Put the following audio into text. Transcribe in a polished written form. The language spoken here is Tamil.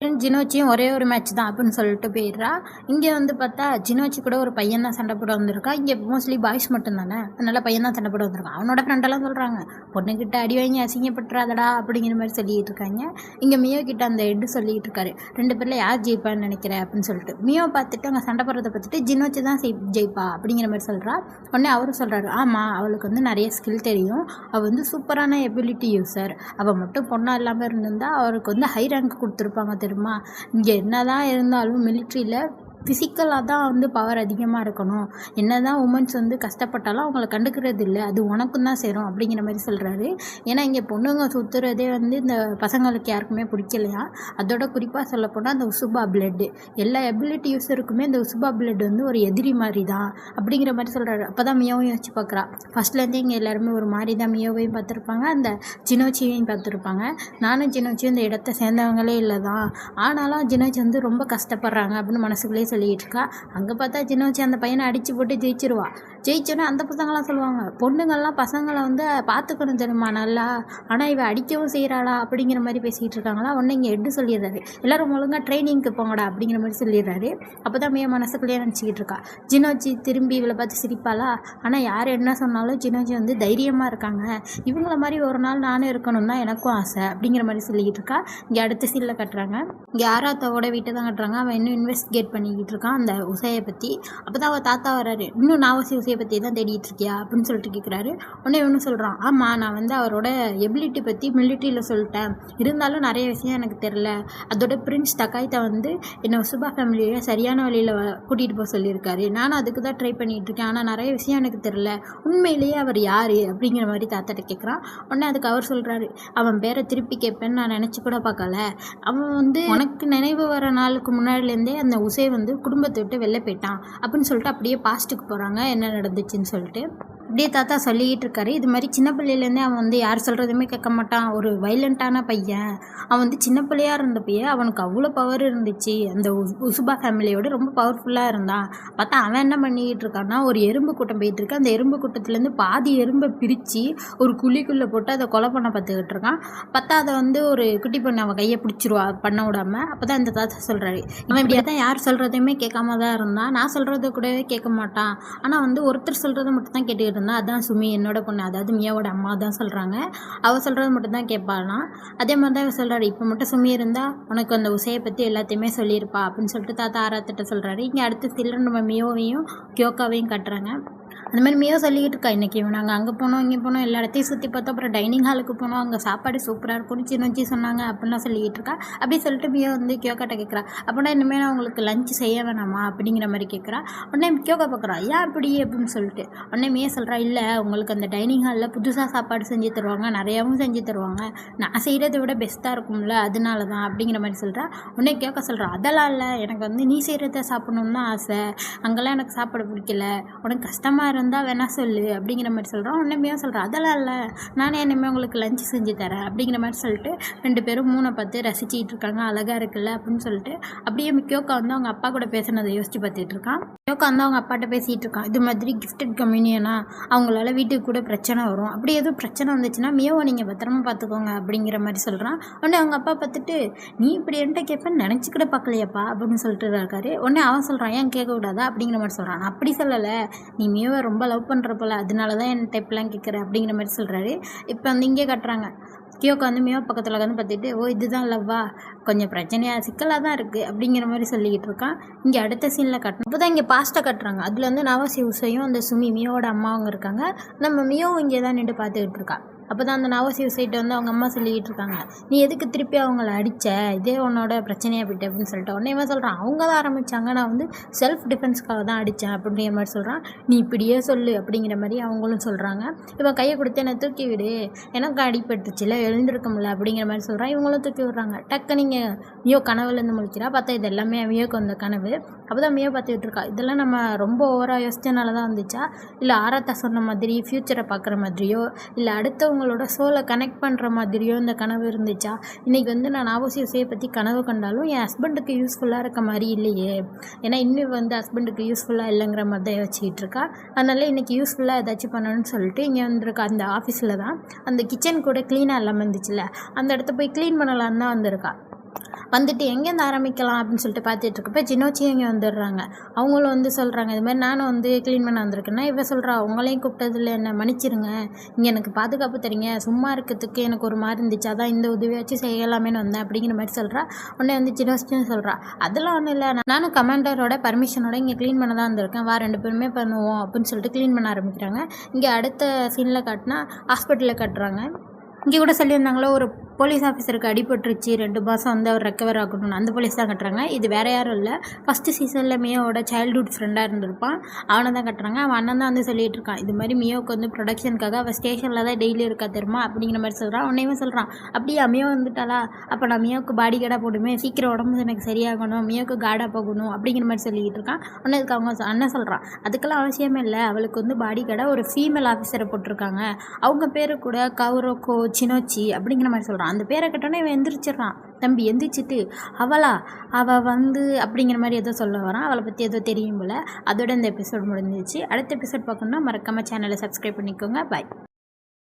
ஜினோச்சியும் ஒரே ஒரு மேட்ச் தான் அப்படின்னு சொல்லிட்டு போயிடுறா. இங்கே வந்து பார்த்தா ஜினோச்சி கூட ஒரு பையன் தான் சண்டை போட வந்திருக்கா. இங்கே மோஸ்ட்லி பாய்ஸ் மட்டும் தானே, அதனால பையன் தான் சண்டை போட வந்திருக்கான். அவனோட ஃப்ரெண்டெல்லாம் சொல்கிறாங்க, பொண்ணுக்கிட்ட அடி வாங்கி அசிங்கப்பட்டுறாதடா அப்படிங்கிற மாதிரி சொல்லிட்டு இருக்காங்க. இங்கே மியோ கிட்ட அந்த ஹெட்டு சொல்லிட்டு இருக்காரு, 2 பேரில் யார் ஜெயிப்பான்னு நினைக்கிறேன் அப்படின்னு சொல்லிட்டு. மியோ பார்த்துட்டு அங்கே சண்டை போடுறதை பார்த்துட்டு ஜினோச்சி தான் ஜெயிப்பா அப்படிங்கிற மாதிரி சொல்கிறா. உடனே அவரும் சொல்கிறாரு, ஆமாம் அவளுக்கு வந்து நிறைய ஸ்கில் தெரியும், அவள் வந்து சூப்பரான எபிலிட்டி யூஸர், அவள் மட்டும் பொண்ணாக இல்லாமல் இருந்திருந்தா அவருக்கு வந்து ஹை ரேங்க் கொடுத்துருப்பாங்க தெரியுமா. இங்கே என்னதான் இருந்தாலும் மிலிட்ரியில் ஃபிசிக்கலாக தான் வந்து பவர் அதிகமாக இருக்கணும், என்ன தான் உமன்ஸ் வந்து கஷ்டப்பட்டாலும் அவங்கள கண்டுக்கிறது இல்லை, அது உனக்கும் தான் சேரும் அப்படிங்கிற மாதிரி சொல்கிறாரு. ஏன்னா இங்கே பொண்ணுங்க சுற்றுறதே வந்து இந்த பசங்களுக்கு யாருக்குமே பிடிக்கலையா. அதோட குறிப்பாக சொல்லப்போனால் அந்த உசுபா பிளட்டு, எல்லா எபிலிட்டி யூஸருக்குமே இந்த உசுபா பிளட் வந்து ஒரு எதிரி மாதிரி தான் அப்படிங்கிற மாதிரி சொல்கிறாரு. அப்போ தான் மியோவையும் யோசிச்சு பார்க்குறா. ஃபஸ்ட்லேருந்தே இங்கே எல்லாருமே ஒரு மாதிரி தான் மியோவையும் பார்த்துருப்பாங்க, அந்த ஜினோச்சியையும் பார்த்துருப்பாங்க. நானும் ஜினோச்சியும் இந்த இடத்த சேர்ந்தவங்களே இல்லை தான், ஆனாலும் ஜினோச்சி வந்து ரொம்ப கஷ்டப்படுறாங்க அப்படின்னு மனசுக்குள்ளே சொல்லிட்டு இருக்கா. அங்கே பார்த்தா ஜினோச்சி அந்த பையனை அடித்து போட்டு ஜெயிச்சிருவா. ஜெயிச்சோன்னே அந்த பசங்களாம் சொல்லுவாங்க, பொண்ணுங்கள்லாம் பசங்களை வந்து பார்த்துக்கணும் தெரியுமா நல்லா, ஆனால் இவ அடிக்கவும் செய்கிறாளா அப்படிங்கிற மாதிரி பேசிகிட்டு இருக்காங்களா. உடனே இங்கே எட்டு சொல்லிடுறாரு, எல்லோரும் ஒழுங்காக ட்ரைனிங்க்கு போங்கடா அப்படிங்கிற மாதிரி சொல்லிடுறாரு. அப்போ தான் மிக மனசுக்குள்ளேயே நினச்சிக்கிட்டு இருக்கா. ஜினோச்சி திரும்பி இவளை பார்த்து சிரிப்பாளா. ஆனால் யார் என்ன சொன்னாலும் ஜினோச்சி வந்து தைரியமாக இருக்காங்க, இவங்கள மாதிரி ஒரு நாள் நானும் இருக்கணும் தான் எனக்கும் ஆசை அப்படிங்கிற மாதிரி சொல்லிக்கிட்டு இருக்கா. இங்கே அடுத்த சீனில் கட்டுறாங்க. இங்கே ஆராத்தாவோட வீட்டை தான் கட்டுறாங்க. அவன் இன்னும் இன்வெஸ்டிகேட் பண்ணிக்கிட்டு இருக்கான் அந்த உசையை பற்றி. அப்போ தான் அவள் தாத்தா வர்றாரு, இன்னும் நாவசி உசையை பற்றி தான் தேடிட்டு இருக்கியா அப்படின்னு சொல்லிட்டு கேட்குறாரு. உடனே ஒன்று சொல்கிறான், ஆமாம் நான் வந்து அவரோட எபிலிட்டி பற்றி மிலிட்ரியில் சொல்லிட்டேன், இருந்தாலும் நிறைய விஷயம் எனக்கு தெரில, அதோட பிரின்ஸ் டக்காய்த்தை வந்து என்னை சுபா ஃபேமிலியை சரியான வழியில் கூட்டிகிட்டு போக சொல்லியிருக்காரு, நானும் அதுக்கு தான் ட்ரை பண்ணிகிட்டு இருக்கேன், ஆனால் நிறைய விஷயம் எனக்கு தெரில, உண்மையிலேயே அவர் யார் அப்படிங்கிற மாதிரி தாத்தாட்ட கேட்குறான். உடனே அதுக்கு அவர் சொல்கிறாரு, அவன் பேரை திருப்பி கேட்பேன்னு நான் நினச்சி கூட பார்க்கல, அவன் வந்து உனக்கு நினைவு வர நாளுக்கு முன்னாடிலேருந்தே அந்த உசை வந்து குடும்பத்தை விட்டு வெளில போயிட்டான் அப்படின்னு சொல்லிட்டு அப்படியே பாஸ்ட்டுக்கு போகிறாங்க என்ன நடந்துச்சுன்னு சொல்லிட்டு. அப்படியே தாத்தா சொல்லிக்கிட்டு இருக்காரு, இது மாதிரி சின்ன பிள்ளையிலேருந்தே அவன் வந்து யார் சொல்கிறதுமே கேட்க மாட்டான், ஒரு வைலண்ட்டான பையன், அவன் வந்து சின்ன பிள்ளையாக இருந்தப்பயே அவனுக்கு அவ்வளோ பவர் இருந்துச்சு, அந்த உசுபா ஃபேமிலியோட ரொம்ப பவர்ஃபுல்லாக இருந்தான். பார்த்தா அவன் என்ன பண்ணிக்கிட்டு இருக்கான்னா, ஒரு எறும்பு கூட்டம் போயிட்டு இருக்கு, அந்த எறும்பு கூட்டத்துலேருந்து பாதி எறும்பை பிரித்து ஒரு குழிக்குள்ளே போட்டு அதை கொலை பண்ண பார்த்துக்கிட்டு இருக்கான். பார்த்தா அதை வந்து ஒரு குட்டி பொண்ணு அவன் கையை பிடிச்சிருவா பண்ண விடாமல். அப்போ தான் இந்த தாத்தா சொல்கிறாரு, அவன் இப்படியே தான் யார் சொல்கிறதையுமே கேட்காம தான் இருந்தான், நான் சொல்கிறத கூடவே கேட்க மாட்டான், ஆனால் வந்து ஒருத்தர் சொல்கிறத மட்டும் தான் கேட்டுக்கிட்டு இருந்தா, அதான் சுமி என்னோட பொண்ணு, அதாவது மியாவோட அம்மா தான் சொல்கிறாங்க, அவள் சொல்கிறது மட்டும் தான் கேட்பாளாம். அதே மாதிரி தான் இவர் சொல்கிறாரு, இப்போ மட்டும் சுமி இருந்தால் உனக்கு அந்த உசையை பற்றி எல்லாத்தையுமே சொல்லியிருப்பா அப்படின்னு சொல்லிட்டு தாத்தா ஆராத்திட்ட சொல்கிறாரு. இங்கே அடுத்த சிலர் நம்ம மியோவையும் கியோக்காவையும் கட்டுறாங்க. அந்த மாதிரி மியோ சொல்லிக்கிட்டு இருக்கா, இன்றைக்கி நாங்கள் அங்கே போனோம் இங்கே போனோம் எல்லா இடத்தையும் சுற்றி பார்த்தோம், அப்புறம் டைனிங் ஹாலுக்கு போனோம், அங்கே சாப்பாடு சூப்பராக இருக்கும்னு சின்னச்சி சொன்னாங்க அப்படின்லாம் சொல்லிக்கிட்டு இருக்கா. அப்படி சொல்லிட்டு மியோ வந்து கியோக்காட்ட கேட்குறா, அப்படின்னா இனிமேல் நான் உங்களுக்கு லஞ்ச் செய்ய வேணாமா அப்படிங்கிற மாதிரி கேட்குறா. உடனே கியோக்கா பார்க்குறா, ஏன் அப்படி அப்படின்னு சொல்லிட்டு. உடனே மியோ சொல்கிறா, இல்லை உங்களுக்கு அந்த டைனிங் ஹாலில் புதுசாக சாப்பாடு செஞ்சு தருவாங்க, நிறையாவும் செஞ்சு தருவாங்க, நான் செய்கிறத விட பெஸ்ட்டாக இருக்கும்ல அதனால தான் அப்படிங்கிற மாதிரி சொல்கிறா. உடனே கியோக்கா சொல்கிறா, அதெல்லாம் இல்லை, எனக்கு வந்து நீ செய்கிறத சாப்பிடணுன்னு தான் ஆசை, அங்கெல்லாம் எனக்கு சாப்பாடு பிடிக்கல, உனக்கு கஷ்டமாக இருந்தால் வேணா சொல்லு அப்படிங்கிற மாதிரி சொல்கிறோம். உடனே சொல்கிறேன், அதெல்லாம் இல்லை, நானே இனிமேல் உங்களுக்கு லஞ்ச் செஞ்சு தரேன் அப்படிங்கிற மாதிரி சொல்லிட்டு 2 பேரும் 3 பார்த்து ரசிச்சிட்டு இருக்காங்க, அழகாக இருக்குல்ல அப்படின்னு சொல்லிட்டு. அப்படியே கியோக்கா வந்து அவங்க அப்பா கூட பேசினதை யோசிச்சு பார்த்துட்டு இருக்கான். கியோக்கா வந்து அவங்க அப்பாட்ட பேசிகிட்டு இருக்கான், இது மாதிரி கிஃப்டட் கம்யூனியனா அவங்களால வீட்டுக்கு கூட பிரச்சனை வரும், அப்படி எதுவும் பிரச்சனை வந்துச்சுன்னா மியோவை நீங்கள் பத்திரமா பார்த்துக்கோங்க அப்படிங்கிற மாதிரி சொல்கிறான். உடனே அவங்க அப்பா பார்த்துட்டு, நீ இப்படி என்கிட்ட கேட்பேன்னு நினச்சி கூட பார்க்கலையாப்பா அப்படின்னு சொல்லிட்டு இருக்காரு. உடனே அவன் சொல்கிறான், ஏன் கேட்கக்கூடாதா அப்படிங்கிற மாதிரி சொல்கிறான். நான் அப்படி சொல்லலை, நீ மியோவை ரொம்ப லவ் பண்ணுற போல, அதனால தான் என் டைப்லாம் கேட்குறேன் அப்படிங்கிற மாதிரி சொல்கிறாரு. இப்போ வந்து இங்கே கட்டுறாங்க, கியோக்கா வந்து மியோ பக்கத்தில் உட்காந்து பார்த்துட்டு, ஓ இதுதான் லவ்வா, கொஞ்சம் பிரச்சனையாக சிக்கலாக தான் இருக்குது அப்படிங்கிற மாதிரி சொல்லிக்கிட்டு இருக்கான். இங்கே அடுத்த சீனில் கட்டணும். இப்போ தான் இங்கே பாஸ்ட்டை கட்டுறாங்க, அதில் வந்து நாவசி உசையும் அந்த சுமி மியோவோட அம்மாவும் இருக்காங்க. நம்ம மியோவும் இங்கே தான் நின்று பார்த்துக்கிட்டு இருக்கா. அப்போ தான் அந்த நாவசி உசைட்டு வந்து அவங்க அம்மா சொல்லிக்கிட்டு இருக்காங்க, நீ எதுக்கு திருப்பி அவங்கள அடித்த, இதே உன்னோட பிரச்சனையாக போயிட்டு அப்படின்னு சொல்லிட்டு. உடனே இவன் சொல்கிறான், அவங்க தான் ஆரம்பித்தாங்க, நான் வந்து செல்ஃப் டிஃபென்ஸ்க்காக தான் அடித்தேன் அப்படிங்கிற மாதிரி சொல்கிறான். நீ இப்படியே சொல்லு அப்படிங்கிற மாதிரி அவங்களும் சொல்கிறாங்க. இவன் கையை கொடுத்து என்னை தூக்கி விடு, எனக்கு அடிபட்டுச்சுல எழுந்திருக்க முடியல அப்படிங்கிற மாதிரி சொல்கிறான். இவங்களும் தூக்கி விடுறாங்க. டக்கு நீங்கள் மியோ கனவுலேருந்து முழிக்கிறா. பார்த்தா இது எல்லாமே மியோக்கு வந்த கனவு. அப்போ தான் மியோ பார்த்துக்கிட்டு இருக்கா, இதெல்லாம் நம்ம ரொம்ப ஓவராக யோசிச்சனால தான் வந்துச்சா, இல்லை ஆராத்தா சொன்ன மாதிரி ஃப்யூச்சரை பார்க்குற மாதிரியோ, இல்லை அடுத்தவங்களோட சோலை கனெக்ட் பண்ணுற மாதிரியோ இந்த கனவு இருந்துச்சா, இன்றைக்கி வந்து நான் நாவசி உசையை பற்றி கனவு கண்டாலும் என் ஹஸ்பண்டுக்கு யூஸ்ஃபுல்லாக இருக்க மாதிரி இல்லையே, ஏன்னா இன்னும் வந்து ஹஸ்பண்டுக்கு யூஸ்ஃபுல்லாக இல்லைங்கிற மாதிரி தான் வச்சுக்கிட்டு இருக்கா. அதனால் இன்றைக்கி யூஸ்ஃபுல்லாக ஏதாச்சும் பண்ணணும்னு சொல்லிட்டு இங்கே வந்திருக்கா. அந்த ஆஃபீஸில் தான் அந்த கிச்சன் கூட க்ளீனாக இல்லாமல் இருந்துச்சுல்ல, அந்த இடத்த போய் க்ளீன் பண்ணலான்னு தான் வந்திருக்கா. வந்துட்டு எங்கேருந்து ஆரம்பிக்கலாம் அப்படின்னு சொல்லிட்டு பார்த்துட்டு இருக்கப்ப ஜினோச்சியும் இங்கே வந்துடுறாங்க. அவங்களும் வந்து சொல்கிறாங்க, இது மாதிரி நானும் வந்து க்ளீன் பண்ண வந்திருக்கேன்னா இவ சொல்கிறா, உங்களையும் கூப்பிட்டதில்ல என்ன மன்னிச்சிருங்க, இங்கே எனக்கு பாதுகாப்பு தரீங்க, சும்மா இருக்கிறதுக்கு எனக்கு ஒரு மாதிரி இருந்துச்சு, அதான் இந்த உதவியாச்சும் செய்யலாமேன்னு வந்தேன் அப்படிங்கிற மாதிரி சொல்கிறா. உடனே வந்து ஜினோச்சியும் சொல்கிறா, அதெல்லாம் ஒன்றும் இல்லை, நானும் கமாண்டரோட பர்மிஷனோட இங்கே க்ளீன் பண்ண தான் வந்திருக்கேன், வா 2 பேருமே பண்ணுவோம் அப்படின்னு சொல்லிட்டு க்ளீன் பண்ண ஆரம்பிக்கிறாங்க. இங்கே அடுத்த சீனில் காட்டினா ஹாஸ்பிட்டலில் கட்டுறாங்க. இங்கே கூட சொல்லியிருந்தாங்களோ ஒரு போலீஸ் ஆஃபீஸருக்கு அடிபட்டுருச்சு, 2 மாதம் வந்து அவர் ரெக்கவர் ஆகணும்னு, அந்த போலீஸ் தான் கட்டுறாங்க. இது வேறு யாரும் இல்லை, ஃபஸ்ட்டு சீசனில் மியோவோட சைல்டுஹுட் ஃப்ரெண்டாக இருந்திருப்பான், அவனை தான் கட்டுறாங்க. அவன் அண்ணன் தான் வந்து சொல்லிகிட்டு இருக்கான், இது மாதிரி மியோவுக்கு வந்து ப்ரொடக்ஷனுக்காக அவள் ஸ்டேஷனில் தான் டெய்லி இருக்கா தெரியுமா அப்படிங்கிற மாதிரி சொல்கிறான். உடனே சொல்கிறான், அப்படியே மியோ வந்துட்டாளா, அப்போ நான் மியோவுக்கு பாடி கார்டாக போடுமே, சீக்கிரம் உடம்பு எனக்கு சரியாகணும், மியோவுக்கு கார்டாக போகணும் அப்படிங்கிற மாதிரி சொல்லிக்கிட்டு இருக்கான். உடனே அதுக்கு அவங்க அண்ணன் சொல்கிறான், அதுக்கெல்லாம் அவசியமே இல்லை, அவளுக்கு வந்து பாடி கார்டாக ஒரு ஃபீமேல் ஆஃபீஸரை போட்டிருக்காங்க, அவங்க பேர் கூட கௌரோக்கோ சினோச்சி அப்படிங்கிற மாதிரி சொல்கிறான். அந்த பேரை கேட்டோன்னே இவன் எந்திரிச்சிட்றான். தம்பி எந்திரிச்சிட்டு அவள் வந்து அப்படிங்கிற மாதிரி ஏதோ சொல்ல வரான், அவளை பற்றி ஏதோ தெரியும் போல். அதோட இந்த எபிசோட் முடிஞ்சிச்சு. அடுத்த எபிசோட் பார்க்கணுன்னா மறக்காமல் சேனலை சப்ஸ்கிரைப் பண்ணிக்கோங்க. பாய்.